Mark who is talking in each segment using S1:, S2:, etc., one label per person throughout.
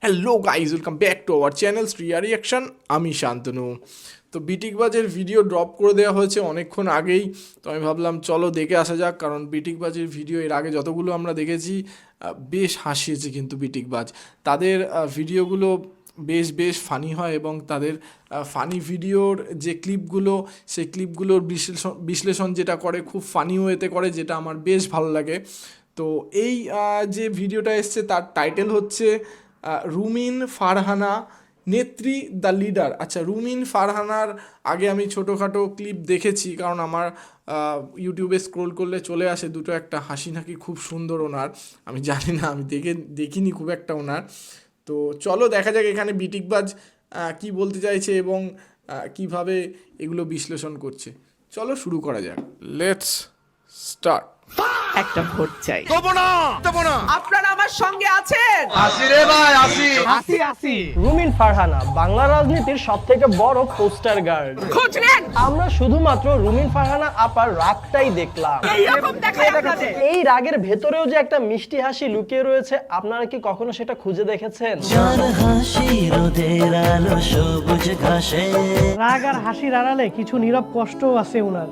S1: Hello guys, welcome back to our channel Shriya reaction. আমি শান্তনু। তো বিটিকবাজের video drop করে দেওয়া হয়েছে অনেকক্ষণ আগেই, তো আমি ভাবলাম চলো দেখে আসা যাক, কারণ বিটিকবাজের ভিডিও এর আগে যতগুলো আমরা দেখেছি বেশ হাসিয়েছে কিন্তু বিটিকবাজ। তাদের ভিডিওগুলো বেশ বেশ ফানি হয় এবং তাদের ফানি ভিডিওর যে ক্লিপগুলো, সেই ক্লিপগুলোর বিশ্লেষণ যেটা করে খুব ফানি ওয়েতে করে, যেটা আমার বেশ ভালো লাগে। তো এই যে ভিডিওটা এসছে তার টাইটেল হচ্ছে রুমিন ফারহানা নেত্রী দ্য লিডার। আচ্ছা, রুমিন ফারহানার আগে আমি ছোটোখাটো ক্লিপ দেখেছি, কারণ আমার ইউটিউবে স্ক্রোল করলে চলে আসে দুটো একটা, হাসি নাকি খুব সুন্দর ওনার। আমি জানি না, আমি দেখিনি খুব একটা ওনার। তো চলো দেখা যাক এখানে বিটিকবাজ কি বলতে চাইছে এবং কিভাবে এগুলো বিশ্লেষণ করছে। চলো শুরু করা যাক, লেটস স্টার্ট।
S2: একটা ভোট চাই।
S3: আপনারা আমার সঙ্গে আছেন?
S4: রুমিন ফারহানা বাংলা রাজনীতির সবথেকে বড় পোস্টার গার্ড।
S3: খোঁজ নেন।
S4: আমরা শুধুমাত্র রুমিন ফারহানা আপার রাগটাই দেখলাম।
S3: এইরকম দেখায় আপনাদের।
S4: এই রাগের ভেতরেও যে একটা মিষ্টি হাসি লুকিয়ে রয়েছে, আপনারা কি কখনো সেটা খুঁজে দেখেছেন?
S5: রাগ আর হাসির আড়ালে কিছু নীরব কষ্টও আছে ওনার।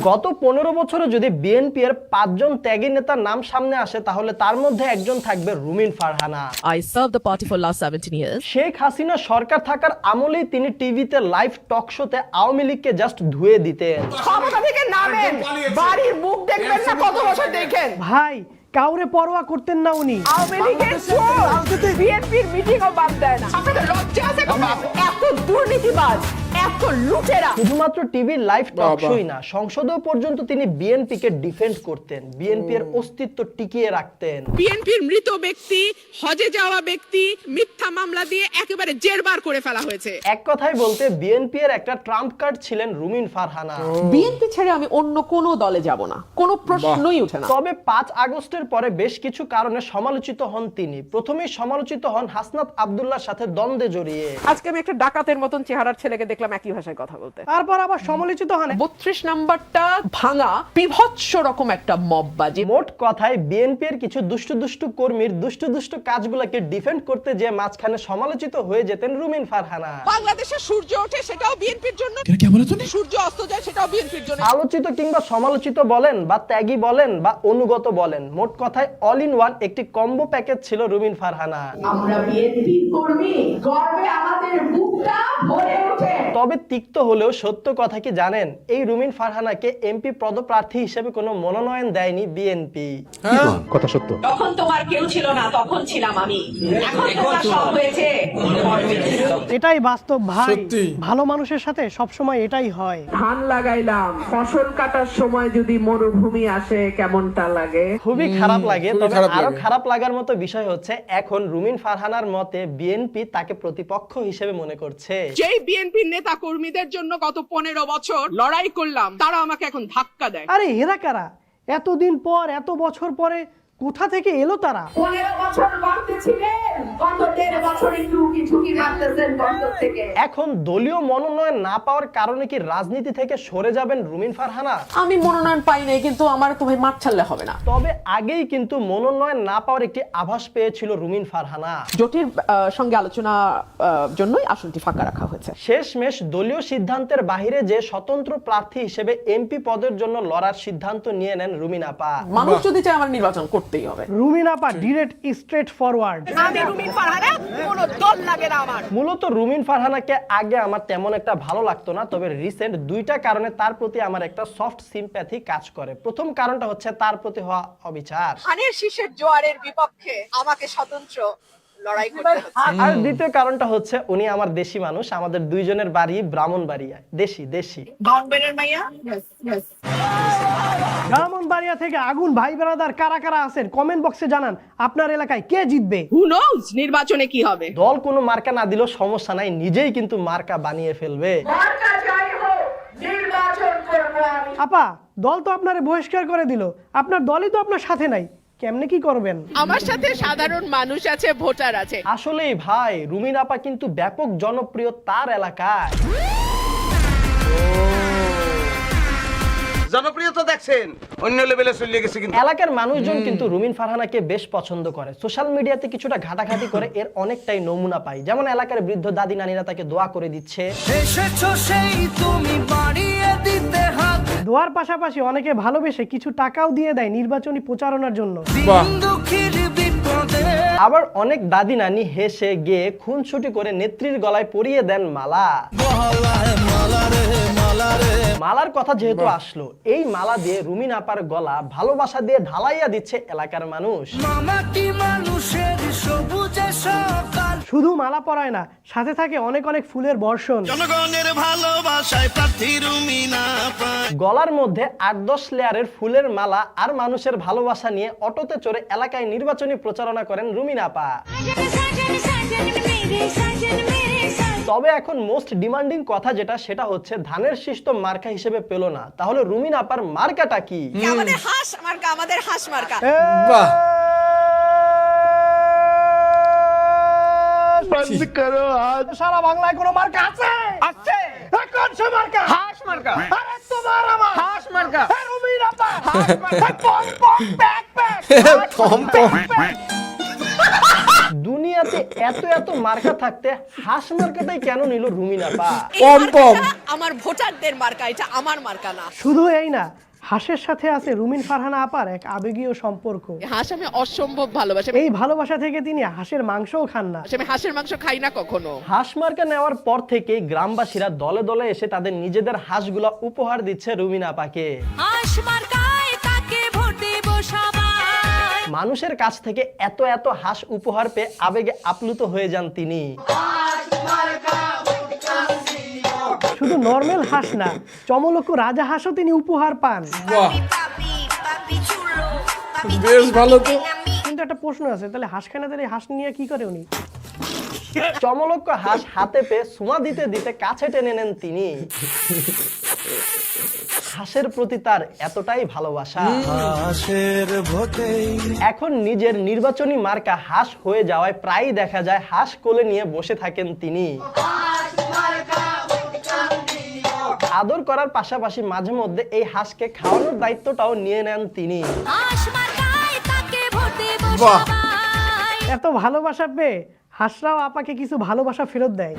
S4: গত 15 বছরে যদি বিএনপি এর 5 জন ত্যাগী নেতার নাম সামনে আসে, তাহলে তার মধ্যে একজন থাকবে রুমিন Farhana.
S2: I served the party for last 17 years.
S4: Sheikh Hasina সরকার থাকার আমলেই তিনি টিভিতে লাইভ টক শোতে আওয়ামী লীগকে জাস্ট ধুয়ে দিতেন।
S3: ক্ষমতা থেকে নামেন, বাড়ির মুখ দেখবেন না কত বছর দেখেন।
S5: ভাই, কাউরে পরোয়া করতেন না উনি।
S3: আওয়ামী লীগের চোর বিএনপির মিটিংও বাদ দেয় না। আপনাদের লজ্জা আছে কোথাও? এত দুর্নীতিবাজ, এত লুটেরা।
S4: শুধুমাত্র টিভি লাইভ টক শোই না, সংসদেও পর্যন্ত তিনি বিএনপিকে ডিফেন্ড করতেন, বিএনপি এর অস্তিত্ব টিকিয়ে রাখতেন।
S6: বিএনপির মৃত ব্যক্তি, হজে যাওয়া ব্যক্তি মিথ্যা মামলা দিয়ে একেবারে জেরবার করে ফেলা হয়েছে।
S4: এক কথায় বলতে বিএনপি এর একটা ট্রাম্প কার্ড ছিলেন রুমিন ফারহানা।
S2: বিএনপি ছেড়ে আমি অন্য কোনো দলে যাব না, কোনো প্রশ্নই ওঠে না।
S4: তবে 5 আগস্টের পরে বেশ কিছু কারণে সমালোচিত হন তিনি। প্রথমেই সমালোচিত হন হাসনাত আব্দুল্লাহর সাথে দ্বন্দ্বে জড়িয়ে।
S6: আজকে আমি একটা ডাকাতের মতন চেহারার ছেলেকে দেখলাম একই ভাষায় কথা বলতে।
S5: তারপর আবার সমালোচিত হন
S2: 32 নাম্বারটা ভাঙা বিভৎস রকম একটা মববাজি।
S4: মোট কথায় বিএনপি এর কিছু দুষ্টু কর্মীর দুষ্টু কাজগুলোকে ডিফেন্ড করতে যে মাঝখানে সমালোচিত হয়ে যেতেন রুমিন ফারহানা।
S6: বাংলাদেশে সূর্য ওঠে সেটাও বিএনপির জন্য, সূর্য অস্ত যায় সেটাও বিএনপির জন্য।
S4: আলোচিত কিংবা সমালোচিত বলেন বা ত্যাগী বলেন বা অনুগত বলেন, মোট কথায় অল ইন ওয়ান একটি কম্বো প্যাকেজ ছিল রুমিন ফারহানা।
S3: আমরা বিএনপি কর্মী, গর্বে আমাদের বুকটা ভরে ওঠে।
S4: তবে তিক্ত হলেও সত্য কথা কি জানেন, এই রুমিন ফারহানাকে এমপি পদপ্রার্থী হিসেবে কোনো মনোনয়ন দেয়নি বিএনপি।
S7: তখন তোমার কেউ ছিল না, তখন ছিলাম আমি। এখন তোমার সব হয়েছে।
S5: এটাই বাস্তব ভাই।
S1: সত্যি।
S5: ভালো মানুষের সাথে সবসময় এটাই হয়।
S8: ধান লাগাইলাম, ফসল কাটার সময় যদি মরুভূমি আসে কেমনটা লাগে?
S4: খুবই খারাপ লাগে।
S1: খুবই
S4: তবে
S1: খারাপ
S4: আরো
S1: লাগে।
S4: খারাপ লাগার মতো বিষয় হচ্ছে, এখন রুমিন ফারহানার মতে বিএনপি তাকে প্রতিপক্ষ হিসেবে মনে করছে।
S6: যেই বিএনপির নেতা কর্মীদের জন্য গত 15 বছর লড়াই করলাম, তারা আমাকে এখন ধাক্কা দেয়।
S5: আরে এরা কারা? এতদিন পর, এত বছর পরে কোথা থেকে এলো তারা?
S3: 15 বছর গর্তে ছিলেন, গত 1.5 বছর একটু ঝুঁকি মারতেছেন গর্ত থেকে।
S4: এখন দলীয় মনোনয়ন না পাওয়ার কারণে কি রাজনীতি থেকে সরে যাবেন রুমিন ফারহানা?
S2: আমি মনোনয়ন পাই নাই, কিন্তু আমার তো ভাই মাঠ ছাড়লে হবে না।
S4: তবে আগেই কিন্তু মনোনয়ন না পাওয়ার একটি আভাস পেয়েছিল রুমিন ফারহানা।
S2: জোটের সঙ্গে আলোচনা জন্যই আসনটি ফাঁকা রাখা হয়েছে।
S4: শেষমেশ দলীয় সিদ্ধান্তের বাইরে যে স্বতন্ত্র প্রার্থী হিসেবে এমপি পদের জন্য লড়ার সিদ্ধান্ত নিয়ে নেন রুমিন আপা।
S2: মানুষ যদি চায় আমার নির্বাচন করতেই হবে।
S5: রুমিন আপা ডিরেক্ট স্ট্রেট ফরওয়ার্ড।
S3: আমি রুমিন ফারহানা, কোনো দল লাগে না আমার।
S4: মূলত রুমিন ফারহানাকে আগে আমার তেমন একটা ভালো লাগতো না, তবে রিসেন্ট 2টা কারণে তার প্রতি আমার একটা সফট সিম্প্যাথি কাজ করে। প্রথম কারণটা হচ্ছে তার প্রতি হওয়া অবিচার,
S3: ধানের শীষের জোয়ারের বিপক্ষে আমাকে স্বতন্ত্র লড়াই করতে হচ্ছে।
S4: আর দ্বিতীয় কারণটা হচ্ছে উনি আমার দেশি মানুষ, আমাদের দুইজনের বাড়ি ব্রাহ্মণবাড়িয়া। দেশি
S3: গাউনবেনের মাইয়া।
S5: ব্রাহ্মণবাড়িয়া থেকে আগুন ভাই ব্রাদার কারা কারা আছেন কমেন্ট বক্সে জানান আপনার এলাকায় কে জিতবে।
S6: হু নোজ নির্বাচনে কি হবে।
S4: দল কোনো মার্কা না দিলেও সমস্যা নাই, নিজেই কিন্তু মার্কা বানিয়ে ফেলবে।
S3: মার্কা যাই হোক, নির্বাচন করব আমি।
S5: আপা, দল তো আপনারে বহিষ্কার করে দিল, আপনার দলই তো আপনার সাথে নাই, কেমনে কি করবেন?
S6: আমার সাথে সাধারণ মানুষ আছে, ভোটার আছে।
S4: আসলেই ভাই, রুমিন আপা কিন্তু ব্যাপক জনপ্রিয় তার এলাকায়।
S9: জনপ্রিয়তা দেখছেন অন্য লেভেলে চলে গেছে কিন্তু
S4: এলাকার মানুষজন কিন্তু রুমিন ফারহানাকে বেশ পছন্দ করে। সোশ্যাল মিডিয়াতে কিছুটা ঘাটাঘাটি করে এর অনেকটাই নমুনা পাই। যেমন এলাকার বৃদ্ধ দাদি নানিরা তাকে দোয়া করে দিচ্ছে।
S5: দোয়ার পাশাপাশি অনেকে ভালোবেসে কিছু টাকাও দিয়ে দেয় নির্বাচনী প্রচারণার জন্য।
S1: বাহ,
S4: আবার অনেক দাদি নানি হেসে গিয়ে খুনসুটি করে নেত্রীর গলায় পরিয়ে দেন মালা। মালার কথা যেহেতু আসলো, এই মালা দিয়ে রুমিন আপার গলা ভালোবাসা দিয়ে ঢালাইয়া দিচ্ছে এলাকার মানুষ।
S5: শুধু মালা পরায় না, সাথে থাকে অনেক অনেক ফুলের বর্ষণ।
S4: গলার মধ্যে 8-10 লেয়ারের ফুলের মালা আর মানুষের ভালোবাসা নিয়ে অটোতে চড়ে এলাকায় নির্বাচনী প্রচারণা করেন রুমিন আপা। তবে এখন মোস্ট ডিমান্ডিং কথা যেটা, সেটা হচ্ছে ধানের শীষ তো মার্কা হিসেবে পেল না, তাহলে রুমিন আপার মার্কাটা কি?
S3: আমাদের হাঁস মার্কা, আমাদের হাঁস মার্কা।
S1: বাহ,
S5: সারা বাংলায় কোনো মার্কা আছে?
S3: আছে।
S5: কোন সে মার্কা?
S3: হাঁস মার্কা।
S5: আরে তোমার আমার
S3: হাঁস মার্কা।
S5: রুমিন আপা পম পম প্যাক প্যাক।
S1: পম পম।
S4: দুনিয়াতে এত এত মার্কা থাকতে হাঁস মার্কাটাই কেন নিল রুমিন আপা?
S1: পম পম।
S3: আমার ভোটারদের মার্কা, এটা আমার মার্কা না।
S5: শুধু এই না, হাঁসের সাথে আছে রুমিন ফারহানা আপার এক আবেগীয় সম্পর্ক।
S6: হাঁস আমি অসম্ভব ভালোবাসি।
S5: এই ভালোবাসা থেকে তিনি হাঁসের মাংসও খান না।
S6: আমি হাঁসের মাংস খাই না কখনো।
S4: হাঁস মার্কা নেওয়ার পর থেকে গ্রামবাসীরা দলে দলে এসে তাদের নিজেদের হাঁসগুলা উপহার দিচ্ছে রুমিন আপাকে। মানুষের কাছ থেকে এত এত হাঁস উপহার পেয়ে আবেগে আপ্লুত হয়ে যান তিনি।
S5: শুধু নরমাল হাঁস না, চমলক্ষ রাজা হাঁসও তিনি উপহার পান।
S1: বাহ, বেশ ভালো তো।
S5: কিন্তু একটা প্রশ্ন আছে, তাহলে হাঁস খানা তাহলে হাঁস নিয়ে কি করে উনি?
S4: চমলক্ষ হাঁস হাতে পেয়ে সুমা দিতে দিতে কাছে টেনে নেন তিনি। হাঁসের প্রতি তার এতটাই ভালোবাসা, এখন নিজের নির্বাচনী মার্কা হাঁস হয়ে যাওয়ায় প্রায়ই দেখা যায় হাঁস কোলে নিয়ে বসে থাকেন তিনি। আদর করার পাশাপাশি মাঝে মধ্যে এই হাঁসকে খাওয়ানোর দায়িত্বটাও নিয়ে নেন তিনি।
S1: বাহ,
S5: এত ভালোবাসা পেয়ে হাঁসরাও আপাকে কিছু ভালোবাসা ফেরত দেয়।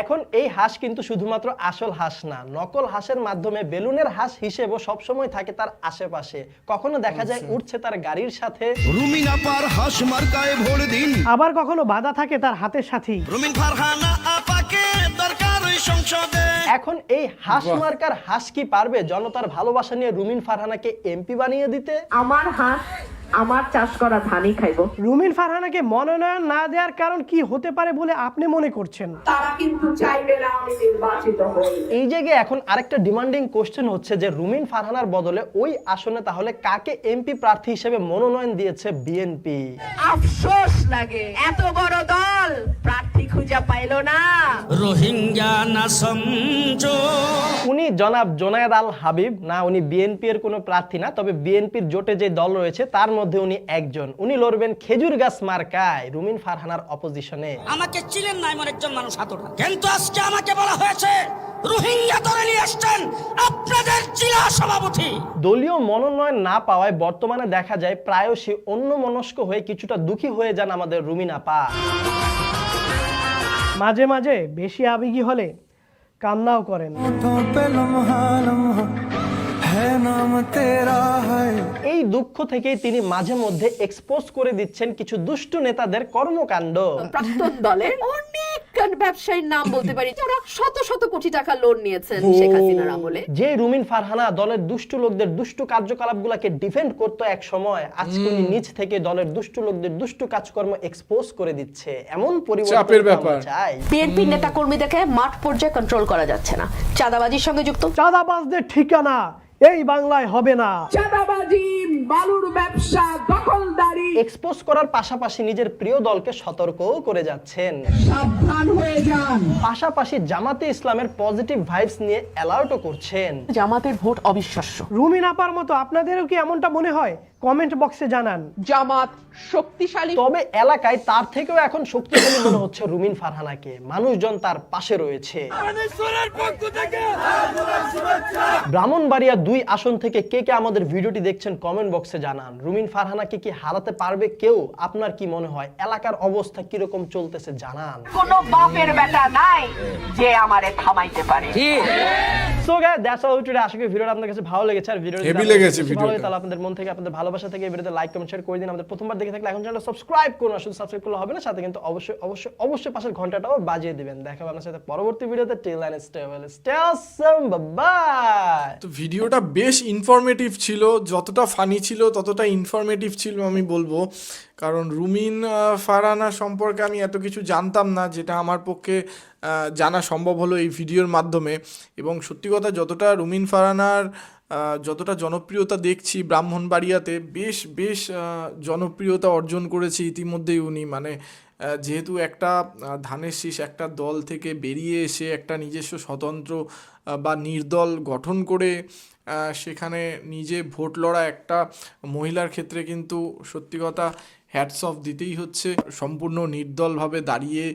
S4: এখন এই হাঁস কিন্তু শুধুমাত্র আসল হাঁস না, নকল হাঁসের মাধ্যমে বেলুনের হাঁস হিসেবেও সবসময় থাকে তার আশেপাশে। কখনো দেখা যায় উঠছে তার গাড়ির সাথে,
S10: রুমিন আপার হাঁস মার্কায় ভোট দিন।
S5: আবার কখনো বাধা থাকে তার হাতের সাথেই।
S10: রুমিন ফারহানা আপাকে দরকার ওই সংসদে।
S4: এখন এই হাঁস মার্কার হাঁস কি পারবে জনতার ভালোবাসা নিয়ে রুমিন ফারহানাকে এমপি বানিয়ে দিতে?
S8: আমার হাঁস আমার চাষ করা ধানই খাইবো।
S5: রুমিন ফারহানাকে মনোনয়ন না দেওয়ার কারণ কি হতে পারে বলে আপনি মনে করছেন?
S8: তারা কিন্তু চাইবে না আমি নির্বাচিত হই।
S4: এই জায়গায় এখন আরেকটা ডিমান্ডিং কোশ্চেন হচ্ছে যে রুমিন ফারহানার বদলে ওই আসনে তাহলে কাকে এমপি প্রার্থী হিসেবে মনোনয়ন দিয়েছে বিএনপি?
S3: আফসোস লাগে, এত বড় দল প্রার্থী খুঁজে পাইলো না।
S10: রোহিঙ্গা না সমঝো।
S4: উনি জনাব জোনায়েদ আল হাবিব না, উনি বিএনপি এর কোনো প্রার্থী না, তবে বিএনপির জোটে যে দল রয়েছে তার মধ্যে উনি একজন। উনি লড়বেন খেজুর গাছ মার্কায় রুমিন ফারহানার অপোজিশনে।
S10: আমাকে চিনেন না এমন একজন মানুষ হাতটা, কিন্তু আজকে আমাকে বলা হয়েছে রোহিঙ্গা ধরে নিয়ে আসছেন আপনাদের জেলা সভাপতি।
S4: দলীয় মনোনয়ন না পাওয়ায় বর্তমানে দেখা যায় প্রায়শই অন্যমনস্ক হয়ে কিছুটা দুঃখী হয়ে যান আমাদের রুমিন আপা।
S5: মাঝে মাঝে বেশি আবেগী হলে কান্নাও করেন। এই দুঃখ থেকেই তিনি মাঝে মধ্যে এক্সপোজ করে দিচ্ছেন কিছু দুষ্ট নেতাদের কর্মকাণ্ড।
S3: প্রাক্তন দলের অনেক ব্যবসায়ীর নাম বলতে পারি যারা শত শত কোটি টাকা লোন নিয়েছেন শেখ হাসিনার আমলে।
S4: যে রুমিন ফারহানা দলের দুষ্ট লোকদের দুষ্ট কার্যকলাপগুলোকে ডিফেন্ড করতো এক সময়, আজকে উনি নিজ থেকে দলের দুষ্ট লোকদের দুষ্ট কাজকর্ম এক্সপোজ করে দিচ্ছে। এমন পরিবর্তন চাই।
S11: বিএনপির নেতা কর্মীদেরকে মাঠ পর্যায়ে কন্ট্রোল করা যাচ্ছে না, চাঁদাবাজির সঙ্গে যুক্ত।
S5: চাঁদাবাজদের ঠিকানা এই বাংলায় হবে না।
S8: চাঁদাবাজি, বালুর ব্যবসা, দখলদারি
S4: এক্সপোজ করার পাশাপাশি নিজের প্রিয় দলকে সতর্কও করে যাচ্ছেন।
S8: সাবধান হয়ে যান।
S4: পাশাপাশি জামাতে ইসলামের পজিটিভ ভাইবস নিয়ে অ্যালার্টও করছেন।
S2: জামাতের ভোট অবিশ্বাস্য।
S5: রুমিন আপার মতো আপনাদেরও কি এমনটা মনে হয় কমেন্ট বক্সে জানান।
S2: জামাত শক্তিশালী।
S4: তবে এলাকায় তার থেকেও এখন শক্তিশালী মনে হচ্ছে রুমিন ফারহানাকে, মানুষজন তার পাশে রয়েছে। ব্রাহ্মণবাড়িয়া 2 আসন থেকে কে কে আমাদের ভিডিওটি দেখছেন কমেন্ট বক্সে জানান। রুমিন ফারহানাকে কি হারাতে পারবে কেউ? আপনার কি মনে হয়? এলাকার অবস্থা কিরকম চলতেছে জানান।
S7: কোনো বাপের বেটা নাই যে আমারে থামাইতে পারে।
S4: So guys that's all today. আশা করি ভিডিওটা আপনাদের কাছে ভালো লেগেছে। আর ভিডিওটা
S1: হেভি লেগেছে ভিডিওটা।
S4: তাহলে আপনাদের মন থেকে আপনাদের ভালোবাসা থেকে এই ভিডিওতে লাইক কমেন্ট শেয়ার করে দিন। আমাদের প্রথমবার দেখে থাকলে এখন চ্যানেলটা সাবস্ক্রাইব করুন। শুধু সাবস্ক্রাইব করলে হবে না, সাথে কিন্তু অবশ্যই পাশের ঘন্টাটাও বাজিয়ে দিবেন। দেখা হবে আপনার সাথে পরবর্তী ভিডিওতে। Till then stay well, stay awesome, bye.
S1: তো ভিডিওটা বেশ ইনফরমেটিভ ছিল, যতটা ফানি ছিল ততটা ইনফরমেটিভ ছিল আমি বলবো। কারণ রুমিন ফারহানা সম্পর্কে আমি এত কিছু জানতাম না, যেটা আমার পক্ষে জানা সম্ভব হলো এই ভিডিওর মাধ্যমে। এবং সত্যি কথা, যতটা রুমিন ফারহানার যতটা জনপ্রিয়তা দেখছি ব্রাহ্মণবাড়িয়াতে, বেশ জনপ্রিয়তা অর্জন করেছে ইতিমধ্যেই উনি। মানে যেহেতু একটা ধানের শীষ একটা দল থেকে বেরিয়ে এসে একটা নিজস্ব স্বতন্ত্র বা নির্দল গঠন করে সেখানে নিজে ভোট লড়া একটা মহিলার ক্ষেত্রে কিন্তু সত্যি কথা হ্যাটস অফ দিতেই হচ্ছে। সম্পূর্ণ নির্দলভাবে দাঁড়িয়ে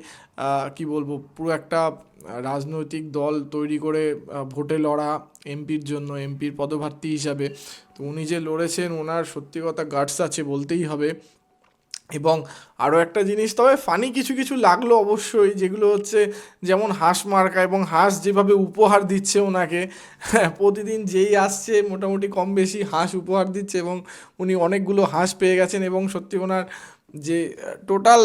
S1: কি বলবো, পুরো একটা রাজনৈতিক দল তৈরি করে ভোটে লড়া এমপির জন্য, এমপির পদপ্রার্থী হিসাবে। তো উনি যে লড়েছেন, ওনার সত্যি কথা গাটস আছে বলতেই হবে। এবং আরও একটা জিনিস, তবে ফানি কিছু লাগলো অবশ্যই, যেগুলো হচ্ছে যেমন হাঁস মার্কা, এবং হাঁস যেভাবে উপহার দিচ্ছে ওনাকে, প্রতিদিন যেই আসছে মোটামুটি কম বেশি হাঁস উপহার দিচ্ছে, এবং উনি অনেকগুলো হাঁস পেয়ে গেছেন। এবং সত্যি ওনার যে টোটাল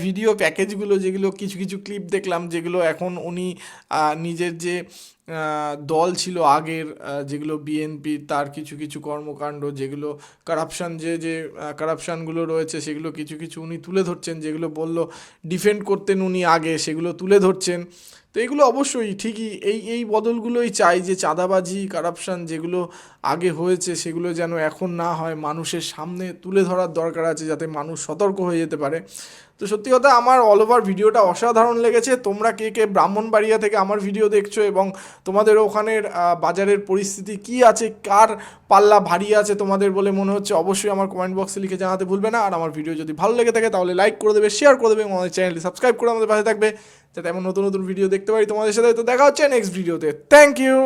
S1: ভিডিও প্যাকেজগুলো, যেগুলো কিছু ক্লিপ দেখলাম, যেগুলো এখন উনি নিজের যে দল ছিল আগের, যেগুলো বিএনপি, তার কিছু কর্মকাণ্ড, যেগুলো কারাপশান যে কারাপশানগুলো রয়েছে, সেগুলো কিছু উনি তুলে ধরছেন। যেগুলো বললো ডিফেন্ড করতেন উনি আগে, সেগুলো তুলে ধরছেন। তো এগুলো অবশ্যই ঠিকই, এই বদলগুলোই চাই, যে চাঁদাবাজি কারাপশান যেগুলো আগে হয়েছে সেগুলো যেন এখন না হয়, মানুষের সামনে তুলে ধরার দরকার আছে, যাতে মানুষ সতর্ক হয়ে যেতে পারে। তো সত্যি কথা আমার অল ওভার ভিডিওটা অসাধারণ লেগেছে। তোমরা কে ব্রাহ্মণবাড়িয়া থেকে আমার ভিডিও দেখছো, এবং তোমাদের ওখানের বাজারের পরিস্থিতি কি আছে, কার পাল্লা ভারী আছে তোমাদের বলে মনে হচ্ছে, অবশ্যই আমার কমেন্ট বক্সে লিখে জানাতে ভুলবে না। আর আমার ভিডিও যদি ভালো লেগে থাকে তাহলে লাইক করে দেবে, শেয়ার করে দেবে, এবং আমাদের চ্যানেলটি সাবস্ক্রাইব করে আমাদের পাশে থাকবে, যাতে এমন নতুন ভিডিও দেখতে পারি তোমাদের সাথে। তো দেখা হচ্ছে নেক্সট ভিডিওতে। Thank you.